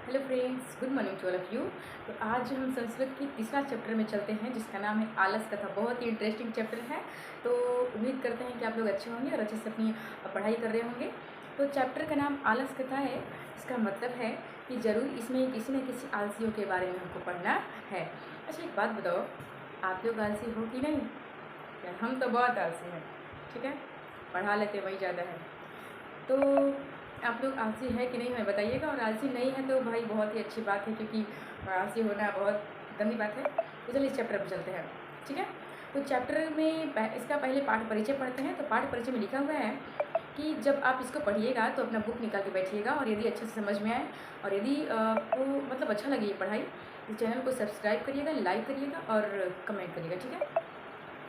Hello friends, good morning to all of you. तो आज हम संस्कृत की तीसरा चैप्टर में चलते हैं जिसका नाम है आलस कथा। बहुत ही इंटरेस्टिंग चैप्टर है। तो उम्मीद करते हैं कि आप लोग अच्छे होंगे और अच्छे से अपनी पढ़ाई कर रहे होंगे। तो चैप्टर का नाम आलस कथा है। इसका मतलब है कि ज़रूर इसमें किसी न किसी आलसियों के बारे में हमको पढ़ना है। अच्छा, एक बात बताओ, आप लोग आलसी हो कि नहीं? यार हम तो बहुत आलसी हैं। ठीक है, पढ़ा लेते वही ज़्यादा है। तो आप लोग आलसी है कि नहीं हमें बताइएगा, और आलसी नहीं है तो भाई बहुत ही अच्छी बात है, क्योंकि आलसी होना बहुत गंदी बात है। तो चलिए इस चैप्टर पर चलते हैं। ठीक है, तो चैप्टर में इसका पहले पाठ परिचय पढ़ते हैं। तो पाठ परिचय में लिखा हुआ है कि जब आप इसको पढ़िएगा तो अपना बुक निकाल के बैठिएगा, और यदि अच्छे से समझ में आए और यदि आपको मतलब अच्छा लगे ये पढ़ाई, तो चैनल को सब्सक्राइब करिएगा, लाइक करिएगा और कमेंट करिएगा। ठीक है,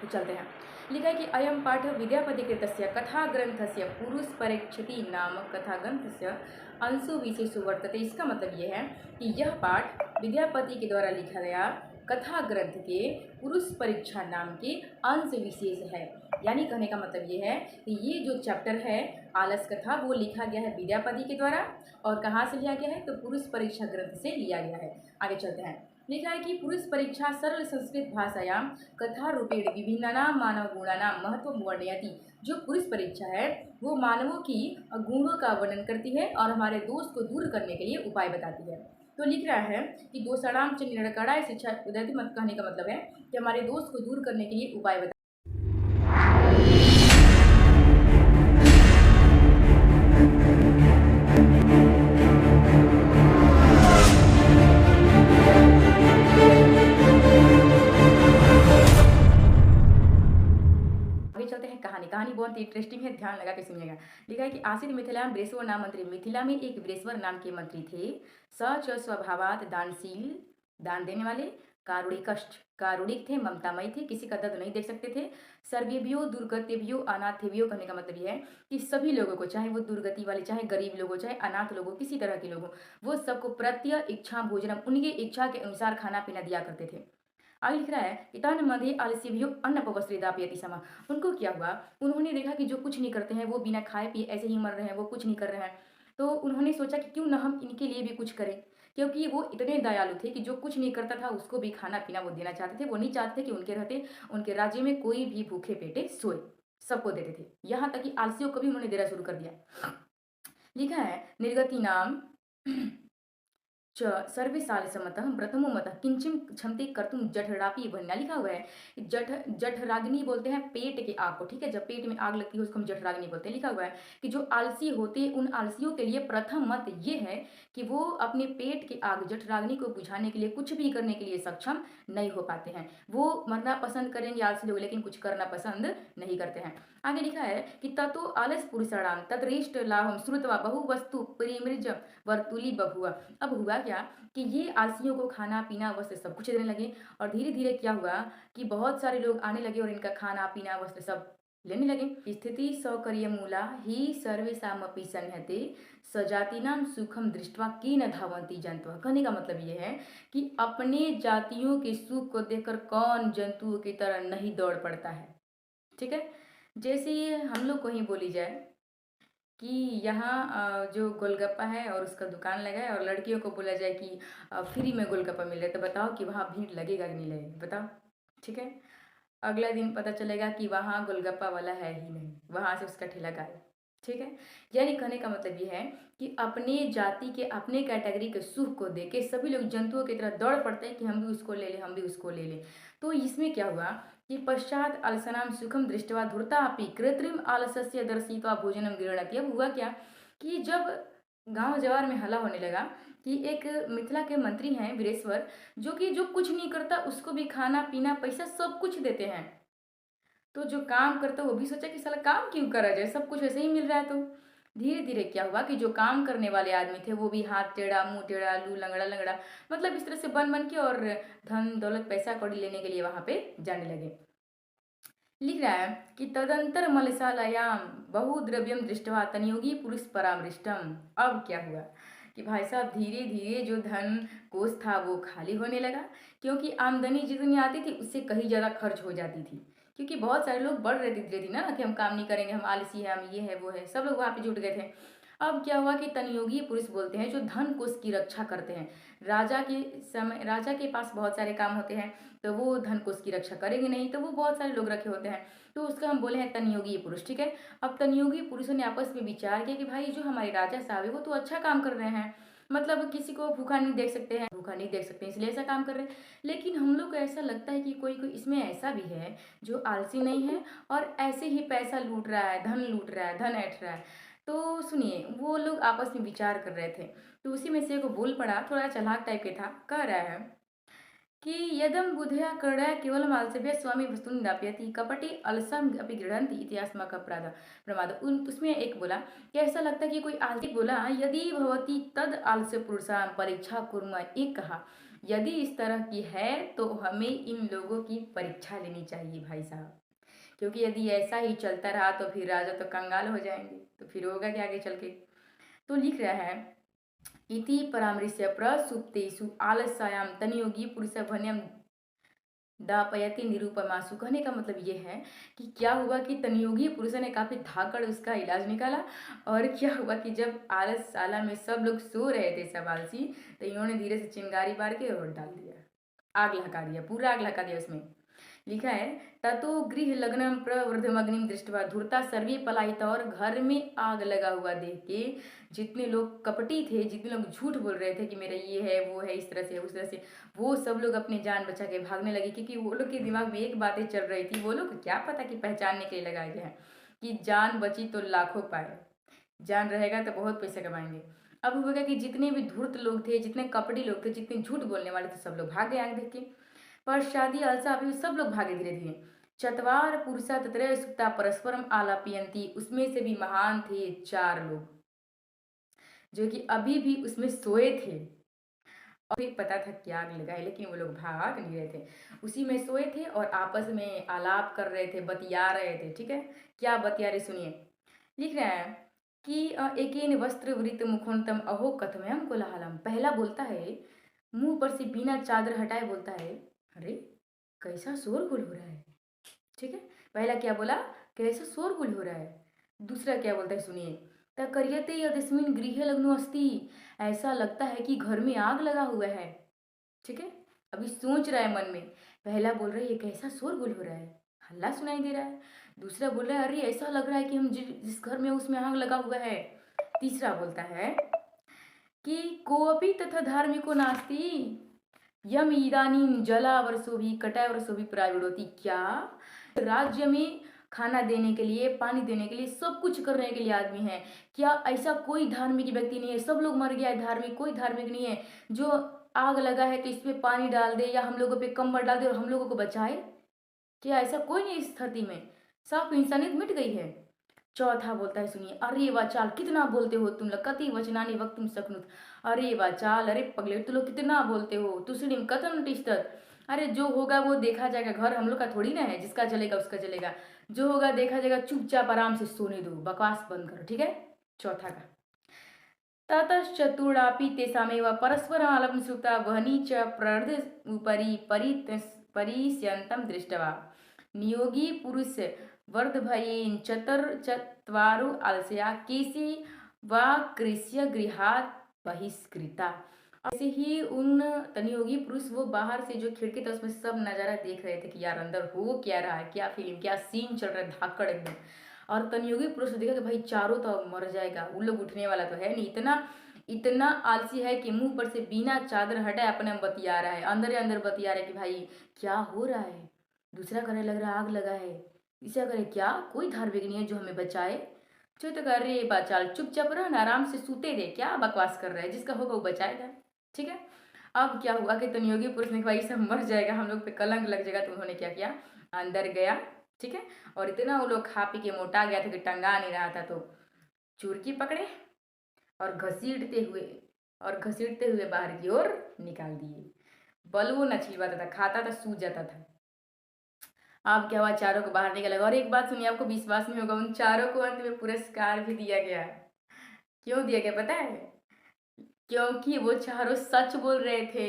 तो चलते हैं। लिखा है कि अयम पाठ विद्यापतिकृतस्य कथाग्रंथस्य पुरुषपरीक्षति नामक कथाग्रंथस्य अंशु विशेषो वर्तते। इसका मतलब ये है कि यह पाठ विद्यापति के द्वारा लिखा गया कथा ग्रंथ के पुरुष परीक्षा नाम के अंश विशेष है। यानी कहने का मतलब ये है कि ये जो चैप्टर है आलस कथा, वो लिखा गया है विद्यापति के द्वारा। और कहाँ से लिया गया है? तो पुरुष परीक्षा ग्रंथ से लिया गया है। आगे चलते हैं। लिखा है कि पुरुष परीक्षा सरल संस्कृत भाषायां कथा रूपेण विभिन्नानां मानव गुणानां महत्व वर्णयति। जो पुरुष परीक्षा है वो मानवों की गुणों का वर्णन करती है और हमारे दोष को दूर करने के लिए उपाय बताती है। तो लिख रहा है कि दोषाणाम च निरकराय शिक्षा उदयति। मत कहने का मतलब है कि हमारे दोष को दूर करने के लिए उपाय बता। चलते हैं कहानी। कहानी बहुत इंटरेस्टिंग है, ध्यान लगा के सुनिएगा। लिखा है कि आसित मिथिला वृषवर नाम मंत्री। मिथिला में एक वृषवर नाम के मंत्री थे। स च स्वभावात दानशील, दान देने वाले। कारुणिकष्ट, कारुणिक थे, ममतामयी थे, किसी का दर्द नहीं देख सकते थे। सर्वेभ्यो दुर्गतिभ्यो अनाथेभ्यो, कहने का मतलब यह है कि सभी लोगों को, चाहे वो दुर्गति वाले, चाहे गरीब लोगों, चाहे अनाथ लोगों, किसी तरह के लोगों, वो सबको प्रत्य इच्छा भोजनम, उनकी इच्छा के अनुसार खाना पीना दिया करते थे। आगे लिख रहा है इतान मध्य आलस्यभ्यो अन्नपवस्त्रेदापयति समा। उनको क्या हुआ? उन्होंने देखा कि जो कुछ नहीं करते हैं, वो बिना खाए पिए ऐसे ही मर रहे हैं, वो कुछ नहीं कर रहे हैं। तो उन्होंने सोचा कि क्यों ना हम इनके लिए भी कुछ करें, क्योंकि वो इतने दयालु थे कि जो कुछ नहीं करता था उसको भी खाना पीना वो देना चाहते थे। वो नहीं चाहते थे कि उनके रहते उनके राज्य में कोई भी भूखे पेटे सोए, सबको देते थे। यहाँ तक कि आलसियों को भी उन्होंने देना शुरू कर दिया। लिखा है निर्गति नाम च सर्वे सालसमतः प्रथमो मतः किंचिम क्षमते कर्तुम जठरापि वन्या। लिखा हुआ है जठराग्नि बोलते हैं पेट के आग को। ठीक है, जब पेट में आग लगती है उसको हम जठराग्नि बोलते हैं। लिखा हुआ है कि जो आलसी होते हैं उन आलसियों के लिए प्रथम मत ये है कि वो अपने पेट की आग जठराग्नि को बुझाने के लिए कुछ भी करने के लिए सक्षम नहीं हो पाते हैं। वो मरना पसंद करेंगे आलसी लोग, लेकिन कुछ करना पसंद नहीं करते हैं। आगे लिखा है कि ततो आलस पुरुषाणाम तत्रेष्ट लाभम श्रुतवा बहु वस्तु परिमृज वर्तुली बभुआ। अब हुआ क्या कि ये आलसियों को खाना पीना वस्त्र सब कुछ देने लगे, और धीरे धीरे क्या हुआ कि बहुत सारे लोग आने लगे और इनका खाना पीना वस्त्र सब लेने लगे। स्थिति सौकर्य मूला ही सर्वेशामपि संहते सजातीनाम सुखम दृष्टवा की न धावंती जंतु। कहने का मतलब ये है कि अपने जातियों के सुख को देखकर कौन जंतुओं की तरह नहीं दौड़ पड़ता है। ठीक है, जैसे ये हम लोग को ही बोली जाए कि यहाँ जो गोलगप्पा है और उसका दुकान लगा है और लड़कियों को बोला जाए कि फ्री में गोलगप्पा मिल रहा है, तो बताओ कि वहाँ भीड़ लगेगा कि नहीं लगेगा? बताओ। ठीक है, अगला दिन पता चलेगा कि वहाँ गोलगप्पा वाला है ही नहीं, वहाँ से उसका ठेला गायब। ठीक है, यानी कहने का मतलब ये है कि अपने जाति के, अपने कैटेगरी के सुख को देके सभी लोग जंतुओं की तरह दौड़ पड़ते हैं कि हम भी उसको ले लें, हम भी उसको ले लें। तो इसमें क्या हुआ कि पश्चात अलसनाम सुखम दृष्टवा धूर्तापि कृत्रिम आलस्य दर्शित्वा भोजनम गृह्णाति। अब हुआ क्या कि जब गांव जवार में हल्ला होने लगा कि एक मिथिला के मंत्री हैं वीरेश्वर, जो कि जो कुछ नहीं करता उसको भी खाना पीना पैसा सब कुछ देते हैं। तो जो काम करता वो भी सोचा कि साला काम क्यों करा जाए, सब कुछ ऐसे ही मिल रहा है। तो धीरे धीरे क्या हुआ कि जो काम करने वाले आदमी थे वो भी हाथ टेढ़ा मुंह टेढ़ा लू लंगड़ा लंगड़ा, मतलब इस तरह से बन बन के और धन दौलत पैसा कौड़ी लेने के लिए वहां पे जाने लगे। लिख रहा है कि तदंतर मलसालयाम बहुद्रव्यम दृष्टवा तनियोगी पुरुष परामृष्टम। अब क्या हुआ कि भाई साहब धीरे धीरे जो धन कोष था वो खाली होने लगा, क्योंकि आमदनी जितनी आती थी उससे कहीं ज़्यादा खर्च हो जाती थी। क्योंकि बहुत सारे लोग बढ़ रहे थे धीरे धीरे ना कि हम काम नहीं करेंगे, हम आलसी है, हम ये है वो है, सब लोग वहाँ पे जुट गए थे। अब क्या हुआ कि तनयोगी पुरुष बोलते हैं जो धन कोष की रक्षा करते हैं। राजा के पास बहुत सारे काम होते हैं, तो वो धन कोष की रक्षा करेंगे नहीं, तो वो बहुत सारे लोग रखे होते हैं, तो उसका हम बोले हैं तनयोगी पुरुष। ठीक है। अब तनयोगी पुरुषों ने आपस में विचार किया कि भाई जो हमारे राजा साहब है वो तो अच्छा काम कर रहे हैं, मतलब किसी को भूखा नहीं देख सकते हैं, इसलिए ऐसा काम कर रहे हैं। लेकिन हम लोग को ऐसा लगता है कि कोई कोई इसमें ऐसा भी है जो आलसी नहीं है और ऐसे ही पैसा लूट रहा है, धन लूट रहा है, धन ऐंठ रहा है। तो सुनिए, वो लोग आपस में विचार कर रहे थे, तो उसी में से एक बोल पड़ा, थोड़ा चालाक टाइप के था, कह रहा है कि यदम बुधया कर्णया केवलम आलसेभ्य स्वामी वस्तुनि दापयति कपटी अलसम अपि गृह्णन्ति इत्यास्मक प्रमाद। उसमें एक बोला कि ऐसा लगता है कि कोई आलसी बोला, यदि भवती तद आलस्य पुरुषा परीक्षा कुर्म, एक कहा यदि इस तरह की है तो हमें इन लोगों की परीक्षा लेनी चाहिए भाई साहब, क्योंकि यदि ऐसा ही चलता रहा तो फिर राजा तो कंगाल हो जाएंगे, तो फिर होगा क्या आगे चल के। तो लिख रहा है इति परामृश्य प्रसुप्तेषु आलस्यायां तनयोगी पुरुषभन्यम दापयति निरूपमासु। कहने का मतलब ये है कि क्या हुआ कि तनयोगी पुरुष ने काफी धाकड़ उसका इलाज निकाला, और क्या हुआ कि जब आलसशाला में सब लोग सो रहे थे, सब आलसी, तो इन्होंने धीरे से चिंगारी मार के और डाल दिया, आग लगा दिया, पूरा आग लगा दिया उसमें। लिखा है ततो गृह लग्नम प्रवृद्धमग्निम दृष्टवा धूर्ता सर्वे पलायिता। और घर में आग लगा हुआ देख के जितने लोग कपटी थे, जितने लोग झूठ बोल रहे थे कि मेरा ये है वो है, इस तरह से उस तरह से, वो सब लोग अपनी जान बचा के भागने लगे, क्योंकि वो लोग के दिमाग में एक बातें चल रही थी, वो लोग क्या पता कि पहचानने के लिए लगाए गए हैं कि जान बची तो लाखों पाए, जान रहेगा तो बहुत पैसा कमाएंगे। अब हुआ कि जितने भी धूर्त लोग थे, जितने कपटी लोग थे, जितने झूठ बोलने वाले थे, सब लोग भाग गए आग देख के। पश्चादी अलसा अभी सब लोग भागे धीरे धीरे। चतवार पुरुषा तत्र सुप्ता परस्परम आलापयंती, उसमें से भी महान थे 4 लोग जो कि अभी भी उसमें सोए थे, और भी पता था क्या आग लगाए, लेकिन वो लोग भाग नहीं रहे थे, उसी में सोए थे और आपस में आलाप कर रहे थे, बतिया रहे थे। ठीक है, क्या बतिया रहे सुनिए। लिख रहे हैं कि एकेन वस्त्र वृत मुखोन्तम अहो कथमयम कोलाहलम। पहला बोलता है, मुंह पर से बिना चादर हटाए बोलता है, अरे कैसा शोरगुल हो रहा है। ठीक है, पहला क्या बोला, कैसा शोरगुल हो रहा है। दूसरा क्या बोलता है सुनिए, तकरियते यदस्मिन गृह लग्नो अस्ति, ऐसा लगता है कि घर में आग लगा हुआ है। ठीक है, अभी सोच रहा है मन में, पहला बोल रहा है ये कैसा शोरगुल हो रहा है, हल्ला सुनाई दे रहा है। दूसरा बोल रहा है अरे ऐसा लग रहा है कि हम जिस घर में उसमें आग लगा हुआ है। तीसरा बोलता है कि कोपी तथा धार्मिको नास्ति यम इदानीम जला वर्षो भी कटाय वर्षो भी प्राविडोती। क्या राज्य में खाना देने के लिए, पानी देने के लिए, सब कुछ करने के लिए आदमी है, क्या ऐसा कोई धार्मिक व्यक्ति नहीं है, सब लोग मर गया है, धार्मिक कोई धार्मिक नहीं है जो आग लगा है तो इस पे पानी डाल दे या हम लोगों पे कंबल डाल दे और हम लोगों को बचाए। क्या ऐसा कोई नहीं इस धरती में, सब इंसानियत मिट गई है। चौथा बोलता है सुनिए, अरे वाचाल कितना बोलते हो तुम लोग, कति वचनानि वक्तुम शक्नुत। अरे वाचाल, अरे पगले तुम लोग कितना बोलते हो, तुसड़िम कथम तिष्ठत। अरे जो होगा वो देखा जाएगा, घर हम लोग का थोड़ी ना है, जिसका जलेगा उसका जलेगा, जो होगा देखा जाएगा, चुपचाप आराम से सोने दो, बकवास बंद करो। ठीक है, चौथा का ततश्चतुर्णापि तेषामेव परस्परमालपं श्रुत्वा वह्नि च प्रहृद उपरि परिष्यन्तं दृष्ट्वा नियोगी पुरुष वर्धभयेन चतुर्चत्वारो आलस्या केशे वा कृष्य गृहात् बहिष्कृता। ऐसे ही उन तनियोगी पुरुष वो बाहर से जो खिड़की था उसमें सब नज़ारा देख रहे थे कि यार अंदर हो क्या रहा है, क्या फीलिंग, क्या सीन चल रहा है, धाकड़ एकदम। और तनियोगी पुरुष ने देखा कि भाई चारों तो मर जाएगा, उन लोग उठने वाला तो है नहीं, इतना इतना आलसी है कि मुंह पर से बिना चादर हटाए अपने में बतिया रहा है, अंदर ही अंदर बतिया रहा है कि भाई क्या हो रहा है। दूसरा करने लग रहा है आग लगा है, तीसरा करे क्या कोई धार्मिक नहीं है जो हमें बचाए। चौथा कर रहे बाचाल चुपचाप रह ना, आराम से सूते दे, क्या बकवास कर रहा है, जिसका होगा वो बचाएगा। ठीक है, अब क्या हुआ कि तनियोगी पुरुष ने भाई सब मर जाएगा, हम लोग पे कलंक लग जाएगा, तो उन्होंने क्या किया, अंदर गया। ठीक है, और इतना वो लोग खा पी के मोटा गया था कि टंगा नहीं रहा था, तो चुरकी पकड़े और घसीटते हुए बाहर की ओर निकाल दिए। बल वो न छिलवाता था, खाता था, सूज जाता था। अब क्या हुआ, चारों को बाहर निकाला। और एक बात सुनिए, आपको विश्वास नहीं होगा, उन चारों को अंत में पुरस्कार भी दिया गया। क्यों दिया गया पता है, क्योंकि वो चारों सच बोल रहे थे,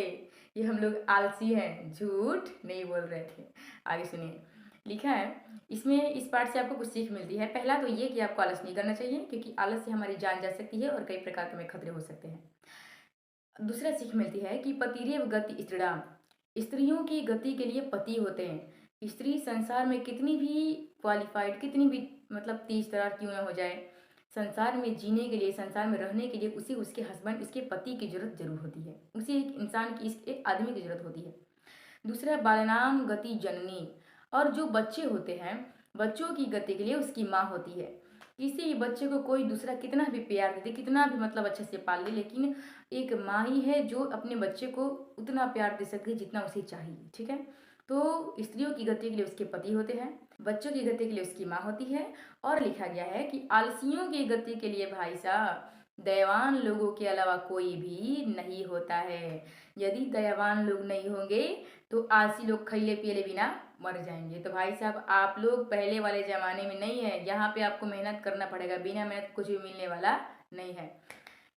ये हम लोग आलसी हैं, झूठ नहीं बोल रहे थे। आगे सुनिए, लिखा है इसमें, इस पार्ट से आपको कुछ सीख मिलती है। पहला तो ये कि आपको आलस नहीं करना चाहिए, क्योंकि आलस से हमारी जान जा सकती है और कई प्रकार के हमें खतरे हो सकते हैं। दूसरा सीख मिलती है कि पतिरेव गति स्त्रीणाम, स्त्रियों की गति के लिए पति होते हैं। स्त्री संसार में कितनी भी क्वालिफाइड, कितनी भी मतलब तेज तरार क्यों ना हो जाए, संसार में जीने के लिए, संसार में रहने के लिए उसे उसके हस्बैंड, उसके पति की जरूरत जरूर होती है। उसे एक इंसान की, एक आदमी की जरूरत होती है। दूसरा बालनाम गति जननी, और जो बच्चे होते हैं, बच्चों की गति के लिए उसकी माँ होती है। किसी भी बच्चे को कोई दूसरा कितना भी प्यार दे दे, कितना भी मतलब अच्छे से पाल ले, लेकिन एक माँ ही है जो अपने बच्चे को उतना प्यार दे सकती है जितना उसे चाहिए। ठीक है, तो स्त्रियों की गति के लिए उसके पति होते हैं, बच्चों की गति के लिए उसकी माँ होती है। और लिखा गया है कि आलसियों की गति के लिए भाई साहब दयावान लोगों के अलावा कोई भी नहीं होता है। यदि दयावान लोग नहीं होंगे तो आलसी लोग खैले पियले बिना मर जाएंगे। तो भाई साहब आप लोग पहले वाले ज़माने में नहीं है, यहाँ पे आपको मेहनत करना पड़ेगा, बिना मेहनत कुछ भी मिलने वाला नहीं है।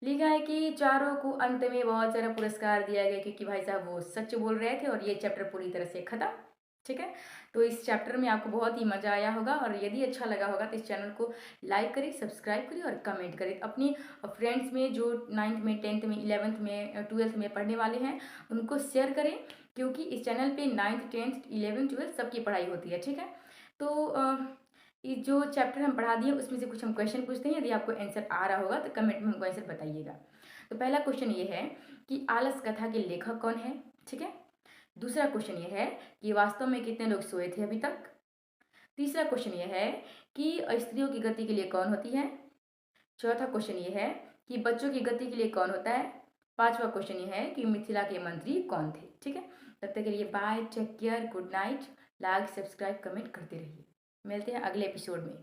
लिखा है कि चारों को अंत में बहुत सारा पुरस्कार दिया गया, क्योंकि भाई साहब वो सच बोल रहे थे। और ये चैप्टर पूरी तरह से खत्म। ठीक है, तो इस चैप्टर में आपको बहुत ही मज़ा आया होगा, और यदि अच्छा लगा होगा तो इस चैनल को लाइक करें, सब्सक्राइब करें और कमेंट करें। अपनी फ्रेंड्स में जो 9th में, 10th में, 11th में, 12th में पढ़ने वाले हैं उनको शेयर करें, क्योंकि इस चैनल पे 9th, 10th, 11th, 12th सबकी पढ़ाई होती है। ठीक है, तो ये जो चैप्टर हम पढ़ा दिए उसमें से कुछ हम क्वेश्चन पूछते हैं, यदि आपको आंसर आ रहा होगा तो कमेंट में हमको आंसर बताइएगा। तो पहला क्वेश्चन ये है कि आलस कथा के लेखक कौन है। ठीक है, दूसरा क्वेश्चन ये है कि वास्तव में कितने लोग सोए थे अभी तक। तीसरा क्वेश्चन ये है कि स्त्रियों की गति के लिए कौन होती है। चौथा क्वेश्चन ये है कि बच्चों की गति के लिए कौन होता है। पांचवा क्वेश्चन ये है कि मिथिला के मंत्री कौन थे। ठीक है, तब तक के लिए bye, take care, good night. Like, subscribe, comment करते रहिए। मिलते हैं अगले एपिसोड में।